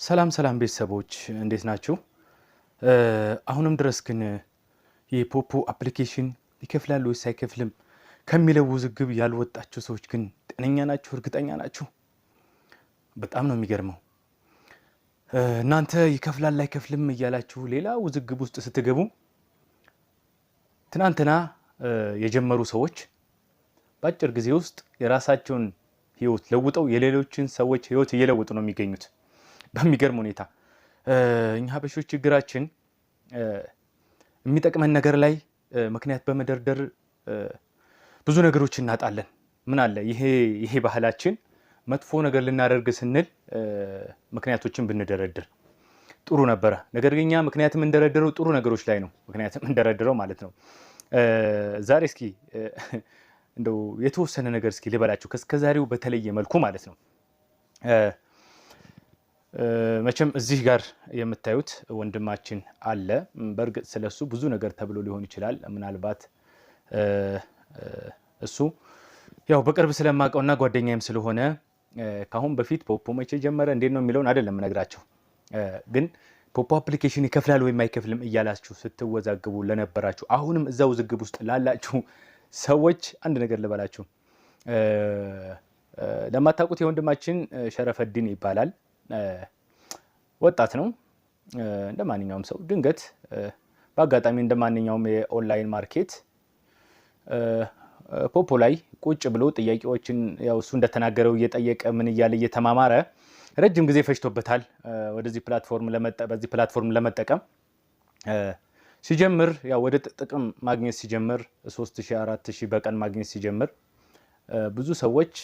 ሰላም ሰላም ቤተሰቦች እንዴት ናችሁ? አሁንም ድረስ ግን የፖፖ አፕሊኬሽን ይከፍላል ወይስ አይከፍልም ከሚለው ውዝግብ ያልወጣችሁ ሰዎች ግን ጤነኛ ናችሁ? እርግጠኛ ናችሁ? በጣም ነው የሚገርመው። እናንተ ይከፍላል አይከፍልም እያላችሁ ሌላ ውዝግብ ውስጥ ስትገቡ ትናንትና የጀመሩ ሰዎች በአጭር ጊዜ ውስጥ የራሳቸውን ህይወት ለውጠው የሌሎችን ሰዎች ህይወት እየለወጡ ነው የሚገኙት። በሚገርም ሁኔታ እኛ ሀበሾች ችግራችን የሚጠቅመን ነገር ላይ ምክንያት በመደርደር ብዙ ነገሮች እናጣለን። ምን አለ ይሄ ባህላችን መጥፎ ነገር ልናደርግ ስንል ምክንያቶችን ብንደረድር ጥሩ ነበረ። ነገር ግን እኛ ምክንያት የምንደረድረው ጥሩ ነገሮች ላይ ነው ምክንያት የምንደረድረው ማለት ነው። ዛሬ እስኪ እንደው የተወሰነ ነገር እስኪ ልበላችሁ ከስከዛሬው በተለየ መልኩ ማለት ነው። መቼም እዚህ ጋር የምታዩት ወንድማችን አለ። በእርግጥ ስለሱ ብዙ ነገር ተብሎ ሊሆን ይችላል። ምናልባት እሱ ያው በቅርብ ስለማውቀውና ጓደኛዬም ስለሆነ ካሁን በፊት ፖፖ መቼ ጀመረ እንዴት ነው የሚለውን አይደለም ነግራቸው። ግን ፖፖ አፕሊኬሽን ይከፍላል ወይም አይከፍልም እያላችሁ ስትወዛግቡ ለነበራችሁ አሁንም እዛው ውዝግብ ውስጥ ላላችሁ ሰዎች አንድ ነገር ልበላችሁ። ለማታውቁት የወንድማችን ሸረፈዲን ይባላል። ወጣት ነው። እንደ ማንኛውም ሰው ድንገት በአጋጣሚ እንደ ማንኛውም የኦንላይን ማርኬት ፖፖ ላይ ቁጭ ብሎ ጥያቄዎችን ያው እሱ እንደተናገረው እየጠየቀ ምን እያለ እየተማማረ ረጅም ጊዜ ፈጅቶበታል በዚህ ፕላትፎርም ለመጠቀም ሲጀምር ያው ወደ ጥቅም ማግኘት ሲጀምር 3000 4000 በቀን ማግኘት ሲጀምር ብዙ ሰዎች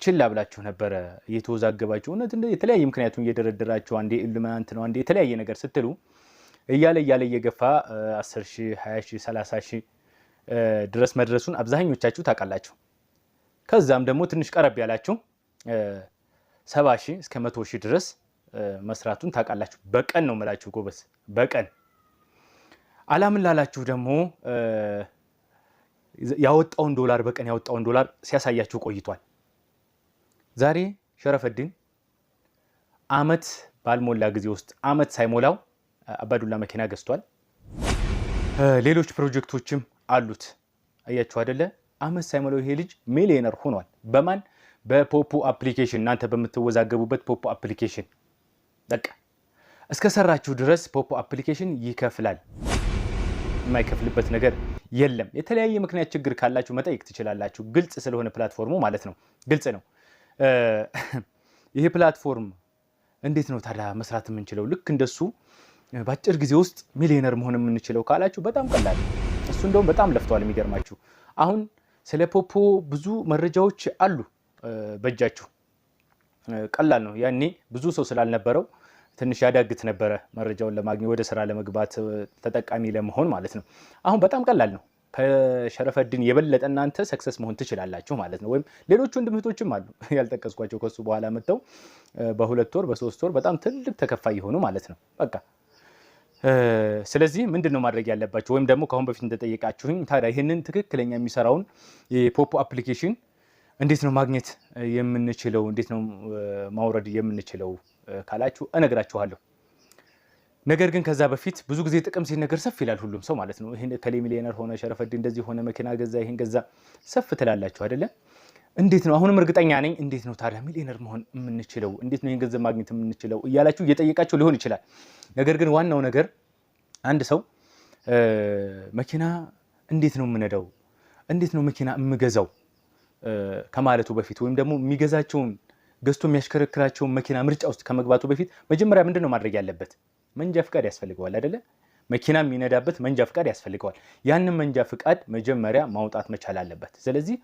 ችላ ብላችሁ ነበረ እየተወዛገባችሁ እውነት የተለያየ ምክንያቱም እየደረደራችሁ አንዴ ኢሉሚናንት ነው አንዴ የተለያየ ነገር ስትሉ እያለ እየገፋ 10000 20000 30000 ድረስ መድረሱን አብዛኞቻችሁ ታውቃላችሁ። ከዛም ደግሞ ትንሽ ቀረብ ያላችሁ 70000 እስከ 100000 ድረስ መስራቱን ታውቃላችሁ። በቀን ነው የምላችሁ ጎበስ በቀን። አላምን ላላችሁ ደግሞ ያወጣውን ዶላር በቀን ያወጣውን ዶላር ሲያሳያችሁ ቆይቷል። ዛሬ ሸረፈዲን አመት ባልሞላ ጊዜ ውስጥ አመት ሳይሞላው አባዱላ መኪና ገዝቷል። ሌሎች ፕሮጀክቶችም አሉት። አያችሁ አይደለ? አመት ሳይሞላው ይሄ ልጅ ሚሊዮነር ሆኗል። በማን? በፖፖ አፕሊኬሽን። እናንተ በምትወዛገቡበት ፖፖ አፕሊኬሽን። በቃ እስከሰራችሁ ድረስ ፖፖ አፕሊኬሽን ይከፍላል። የማይከፍልበት ነገር የለም። የተለያየ ምክንያት ችግር ካላችሁ መጠየቅ ትችላላችሁ። ግልጽ ስለሆነ ፕላትፎርሙ ማለት ነው። ግልጽ ነው። ይሄ ፕላትፎርም እንዴት ነው ታዲያ መስራት የምንችለው? ልክ እንደሱ በአጭር ጊዜ ውስጥ ሚሊዮነር መሆን የምንችለው ካላችሁ በጣም ቀላል ነው። እሱ እንደውም በጣም ለፍቷል። የሚገርማችሁ አሁን ስለ ፖፖ ብዙ መረጃዎች አሉ በእጃችሁ። ቀላል ነው። ያኔ ብዙ ሰው ስላልነበረው ትንሽ ያዳግት ነበረ መረጃውን ለማግኘት ወደ ስራ ለመግባት ተጠቃሚ ለመሆን ማለት ነው። አሁን በጣም ቀላል ነው። ከሸረፈዲን የበለጠ እናንተ ሰክሰስ መሆን ትችላላችሁ ማለት ነው። ወይም ሌሎች ወንድምህቶችም አሉ ያልጠቀስኳቸው ከሱ በኋላ መጥተው በ2 ወር በ3 ወር በጣም ትልቅ ተከፋይ የሆኑ ማለት ነው። በቃ ስለዚህ ምንድነው ማድረግ ያለባችሁ? ወይም ደግሞ ከአሁን በፊት እንደጠየቃችሁኝ ታዲያ ይህንን ትክክለኛ የሚሰራውን የፖፖ አፕሊኬሽን እንዴት ነው ማግኘት የምንችለው? እንዴት ነው ማውረድ የምንችለው ካላችሁ እነግራችኋለሁ። ነገር ግን ከዛ በፊት ብዙ ጊዜ ጥቅም ሲነገር ሰፍ ይላል ሁሉም ሰው ማለት ነው። ይሄን ከሌ ሚሊዮነር ሆነ ሸረፈዲን እንደዚህ ሆነ መኪና ገዛ ይሄን ገዛ ሰፍ ትላላችሁ አይደለ? እንዴት ነው አሁንም እርግጠኛ ነኝ እንዴት ነው ታዲያ ሚሊዮነር መሆን የምንችለው? እንዴት ነው ይሄን ገንዘብ ማግኘት የምንችለው እያላችሁ እየጠየቃችሁ ሊሆን ይችላል። ነገር ግን ዋናው ነገር አንድ ሰው መኪና እንዴት ነው የምነዳው? እንዴት ነው መኪና የምገዛው ከማለቱ በፊት ወይም ደግሞ የሚገዛቸውን ገዝቶ የሚያሽከረክራቸውን መኪና ምርጫ ውስጥ ከመግባቱ በፊት መጀመሪያ ምንድነው ማድረግ ያለበት? መንጃ ፍቃድ ያስፈልገዋል አይደለ? መኪና የሚነዳበት መንጃ ፍቃድ ያስፈልገዋል። ያንን መንጃ ፍቃድ መጀመሪያ ማውጣት መቻል አለበት። ስለዚህ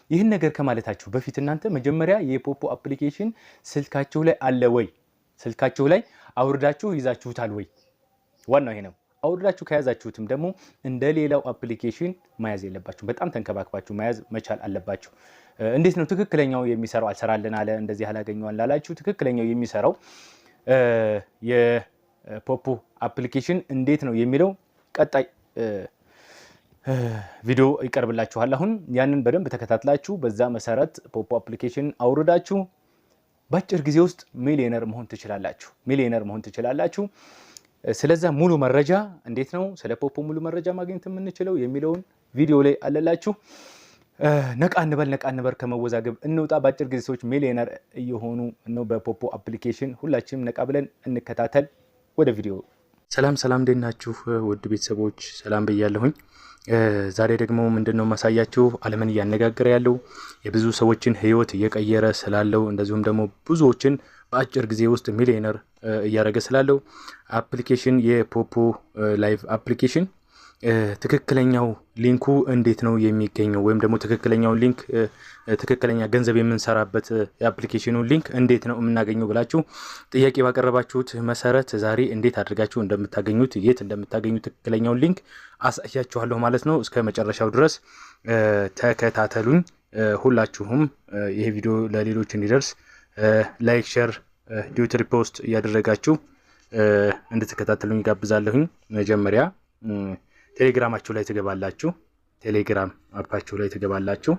ይህን ነገር ከማለታችሁ በፊት እናንተ መጀመሪያ የፖፖ አፕሊኬሽን ስልካችሁ ላይ አለ ወይ? ስልካችሁ ላይ አውርዳችሁ ይዛችሁታል ወይ? ዋናው ይሄ ነው። አውርዳችሁ ከያዛችሁትም ደግሞ እንደ ሌላው አፕሊኬሽን መያዝ የለባችሁ። በጣም ተንከባክባችሁ መያዝ መቻል አለባችሁ። እንዴት ነው ትክክለኛው የሚሰራው? አልሰራልን አለ እንደዚህ አላገኘዋል ላላችሁ ትክክለኛው የሚሰራው የፖፖ አፕሊኬሽን እንዴት ነው የሚለው ቀጣይ ቪዲዮ ይቀርብላችኋል። አሁን ያንን በደንብ ተከታትላችሁ በዛ መሰረት ፖፖ አፕሊኬሽን አውርዳችሁ በአጭር ጊዜ ውስጥ ሚሊዮነር መሆን ትችላላችሁ። ስለዛ ሙሉ መረጃ እንዴት ነው ስለ ፖፖ ሙሉ መረጃ ማግኘት የምንችለው የሚለውን ቪዲዮ ላይ አለላችሁ። ነቃ እንበል ከመወዛገብ እንውጣ። በአጭር ጊዜ ሰዎች ሚሊዮነር እየሆኑ ነው በፖፖ አፕሊኬሽን። ሁላችንም ነቃ ብለን እንከታተል። ወደ ቪዲዮ። ሰላም እንዴት ናችሁ ውድ ቤተሰቦች? ሰላም ብያለሁኝ። ዛሬ ደግሞ ምንድነው ማሳያችሁ ዓለምን እያነጋገረ ያለው የብዙ ሰዎችን ህይወት እየቀየረ ስላለው እንደዚሁም ደግሞ ብዙዎችን በአጭር ጊዜ ውስጥ ሚሊዮነር እያደረገ ስላለው አፕሊኬሽን የፖፖ ላይቭ አፕሊኬሽን ትክክለኛው ሊንኩ እንዴት ነው የሚገኘው ወይም ደግሞ ትክክለኛ ገንዘብ የምንሰራበት የአፕሊኬሽኑ ሊንክ እንዴት ነው የምናገኘው ብላችሁ ጥያቄ ባቀረባችሁት መሰረት ዛሬ እንዴት አድርጋችሁ እንደምታገኙት የት እንደምታገኙት ትክክለኛውን ሊንክ አሳያችኋለሁ ማለት ነው። እስከ መጨረሻው ድረስ ተከታተሉኝ። ሁላችሁም ይሄ ቪዲዮ ለሌሎች እንዲደርስ ላይክ፣ ሼር፣ ዲዩት ሪፖስት እያደረጋችሁ እንድትከታተሉኝ ጋብዛለሁኝ። መጀመሪያ ቴሌግራማችሁ ላይ ትገባላችሁ። ቴሌግራም አፓችሁ ላይ ትገባላችሁ።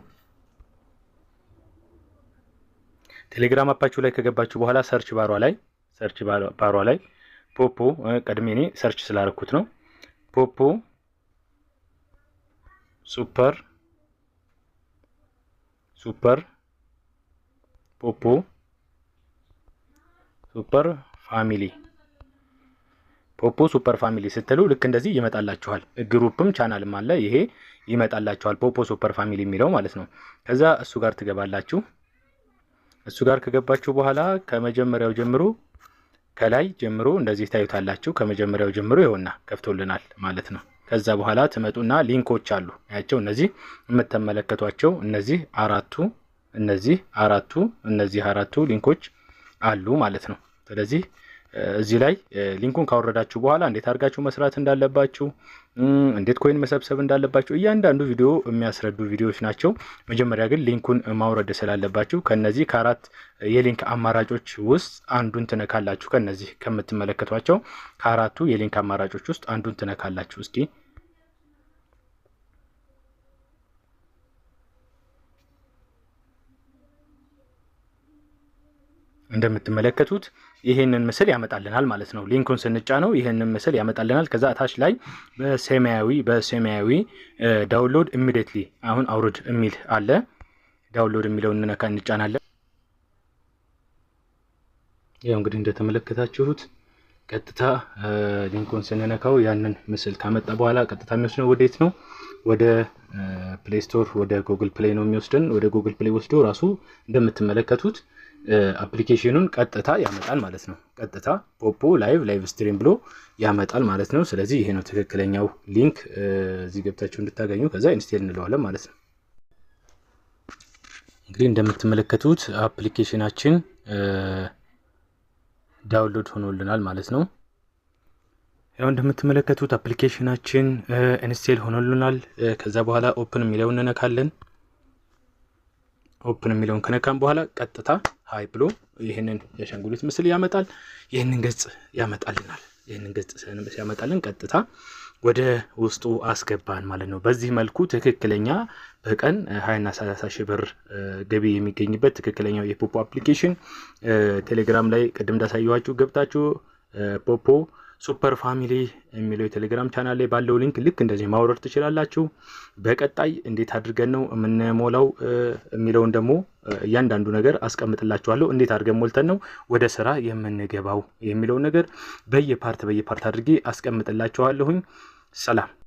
ቴሌግራም አፓችሁ ላይ ከገባችሁ በኋላ ሰርች ባሯ ላይ ፖፖ ቀድሜ እኔ ሰርች ስላደረኩት ነው። ፖፖ ሱፐር ፖፖ ሱፐር ፋሚሊ ሱፐር ፋሚሊ ስትሉ ልክ እንደዚህ ይመጣላችኋል። ግሩፕም ቻናልም አለ። ይሄ ይመጣላችኋል ፖፖ ሱፐር ፋሚሊ የሚለው ማለት ነው። ከዛ እሱ ጋር ትገባላችሁ። እሱ ጋር ከገባችሁ በኋላ ከመጀመሪያው ጀምሮ ከላይ ጀምሮ እንደዚህ ታዩታላችሁ። ከመጀመሪያው ጀምሮ ይሆንና ከፍቶልናል ማለት ነው። ከዛ በኋላ ትመጡና ሊንኮች አሉ ያቸው እነዚህ የምትመለከቷቸው እነዚህ አራቱ ሊንኮች አሉ ማለት ነው። ስለዚህ እዚህ ላይ ሊንኩን ካወረዳችሁ በኋላ እንዴት አድርጋችሁ መስራት እንዳለባችሁ እንዴት ኮይን መሰብሰብ እንዳለባችሁ እያንዳንዱ ቪዲዮ የሚያስረዱ ቪዲዮዎች ናቸው። መጀመሪያ ግን ሊንኩን ማውረድ ስላለባችሁ ከነዚህ ከአራት የሊንክ አማራጮች ውስጥ አንዱን ትነካላችሁ። ከነዚህ ከምትመለከቷቸው ከአራቱ የሊንክ አማራጮች ውስጥ አንዱን ትነካላችሁ። እስኪ እንደምትመለከቱት ይሄንን ምስል ያመጣልናል ማለት ነው። ሊንኩን ስንጫነው ይሄንን ምስል ያመጣልናል። ከዛ ታች ላይ በሰማያዊ ዳውንሎድ ኢሚዲየትሊ አሁን አውርድ የሚል አለ። ዳውንሎድ የሚለውን እንጫናለን። ያው እንግዲህ እንደተመለከታችሁት ቀጥታ ሊንኩን ስንነካው ያንን ምስል ካመጣ በኋላ ቀጥታ የሚወስደው ወዴት ነው? ወደ ፕሌይ ስቶር ወደ ጉግል ፕሌይ ነው የሚወስደን። ወደ ጉግል ፕሌይ ወስዶ ራሱ እንደምትመለከቱት አፕሊኬሽኑን ቀጥታ ያመጣል ማለት ነው። ቀጥታ ፖፖ ላይቭ ስትሪም ብሎ ያመጣል ማለት ነው። ስለዚህ ይሄ ነው ትክክለኛው ሊንክ እዚህ ገብታችሁ እንድታገኙ። ከዛ ኢንስቴል እንለዋለን ማለት ነው። እንግዲህ እንደምትመለከቱት አፕሊኬሽናችን ዳውንሎድ ሆኖልናል ማለት ነው። ያው እንደምትመለከቱት አፕሊኬሽናችን ኢንስቴል ሆኖልናል። ከዛ በኋላ ኦፕን የሚለውን እንነካለን። ኦፕን የሚለውን ከነካም በኋላ ቀጥታ ሃይ ብሎ ይሄንን የአሻንጉሊት ምስል ያመጣል። ይሄንን ገጽ ያመጣልናል። ይሄንን ገጽ ሲያመጣልን ቀጥታ ወደ ውስጡ አስገባን ማለት ነው። በዚህ መልኩ ትክክለኛ በቀን 20 እና 30 ሺህ ብር ገቢ የሚገኝበት ትክክለኛው የፖፖ አፕሊኬሽን ቴሌግራም ላይ ቅድም እንዳሳየኋችሁ ገብታችሁ ፖፖ ሱፐር ፋሚሊ የሚለው የቴሌግራም ቻናል ላይ ባለው ሊንክ ልክ እንደዚህ ማውረድ ትችላላችሁ። በቀጣይ እንዴት አድርገን ነው የምንሞላው የሚለውን ደግሞ እያንዳንዱ ነገር አስቀምጥላችኋለሁ። እንዴት አድርገን ሞልተን ነው ወደ ስራ የምንገባው የሚለው ነገር በየፓርት አድርጌ አስቀምጥላችኋለሁኝ። ሰላም